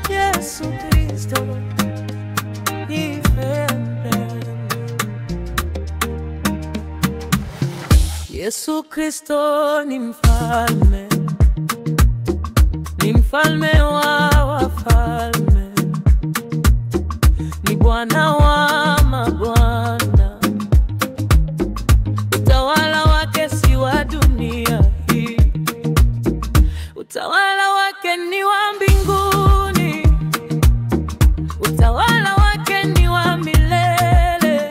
Yesu Kristo Yesu Kristo ni mfalme wa wafalme, ni Bwana wa mabwana. Utawala wake si wa dunia hii, utawala wake ni wa mbinguni, utawala wake ni wa milele.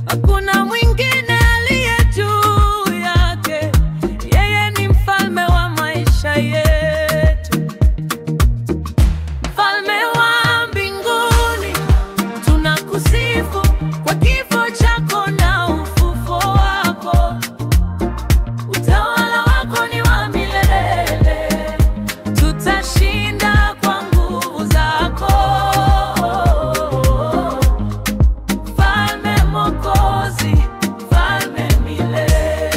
Hakuna mwingine aliye juu yake, yeye ni mfalme wa maisha yetu. Mfalme wa mbinguni, tunakusifu kwa kifo chako na ufufuo wako. Utawala wako ni wa milele, tutashinda kwa nguvu zako. Mfalme Mwokozi, mfalme milele.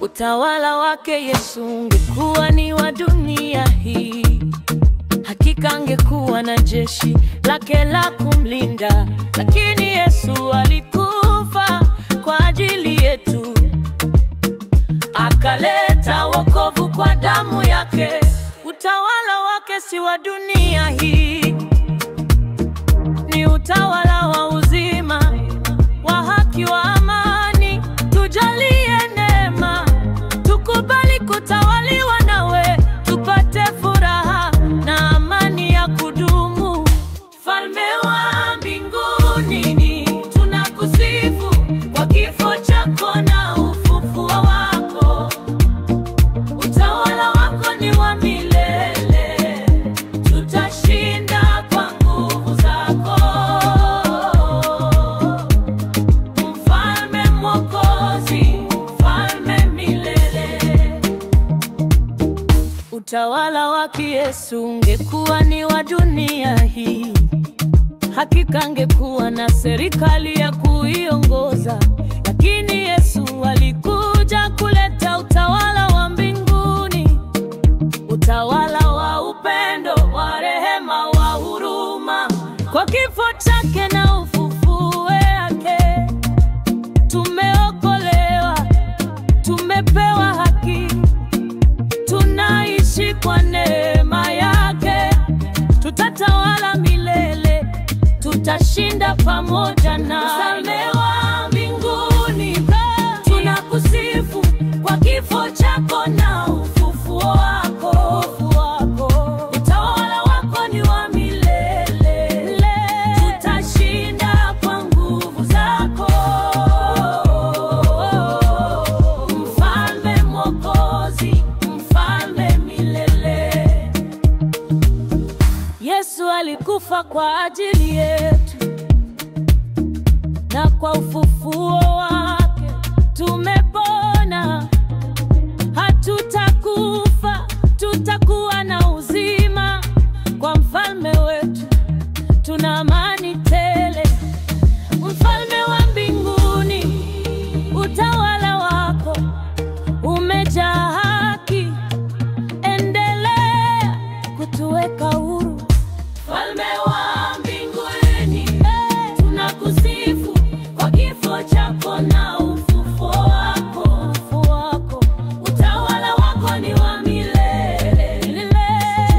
Utawala wake Yesu ungekuwa ni wa dunia hii, hakika angekuwa na jeshi lake la kumlinda. Lakini Yesu alikufa kwa ajili yetu, akaleta wokovu kwa damu yake. Utawala wake si wa dunia hii, ni utawala wa uzima, wa haki, wa amani. Tujalie neema, tukubali kutawaliwa nawe, tupate furaha na amani ya kudumu. Mfalme wa mbinguni, tunakusifu kwa kifo chako na ufufuo wako. Utawala wako ni wa milele, tutashinda kwa nguvu zako. Mfalme Mwokozi, mfalme milele. Utawala wake Yesu ungekuwa ni wa dunia hii, hakika angekuwa na serikali ya kuiongoza. Lakini Yesu alikuja kuleta utawala wa mbinguni, utawala wa upendo, wa rehema, wa huruma. Kwa kifo chake na ufufuo wake, tumeokolewa, tumepewa haki, tunaishi kwa neema yake. Tutatawala milele, tutashinda pamoja na mfalme wa mbinguni. Tunakusifu kwa kifo chako na ufufuo wako. Utawala wako ni wa milele, tutashinda kwa nguvu zako. Mfalme Mwokozi, mfalme milele. Yesu alikufa kwa ajili yetu, na kwa ufufuo wake tumepona. Hatutakufa, tutakuwa na uzima. Kwa mfalme wetu tuna amani tele. Mfalme wa mbinguni, utawala wako umejaa haki, endelea kutuweka huru. Mfalme wa mbinguni, tunakusifu kwa kifo chako na ufufuo wako. Utawala wako ni wa milele,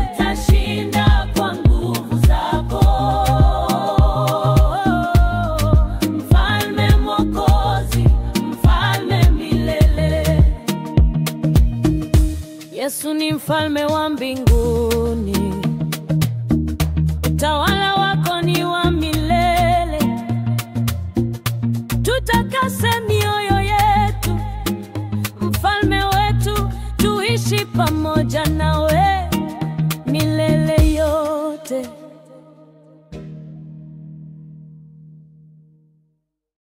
tutashinda kwa nguvu zako. Mfalme Mwokozi, mfalme milele. Yesu ni mfalme wa mbinguni, utawala wako ni wa milele. Tutakase mioyo yetu, mfalme wetu, tuishi pamoja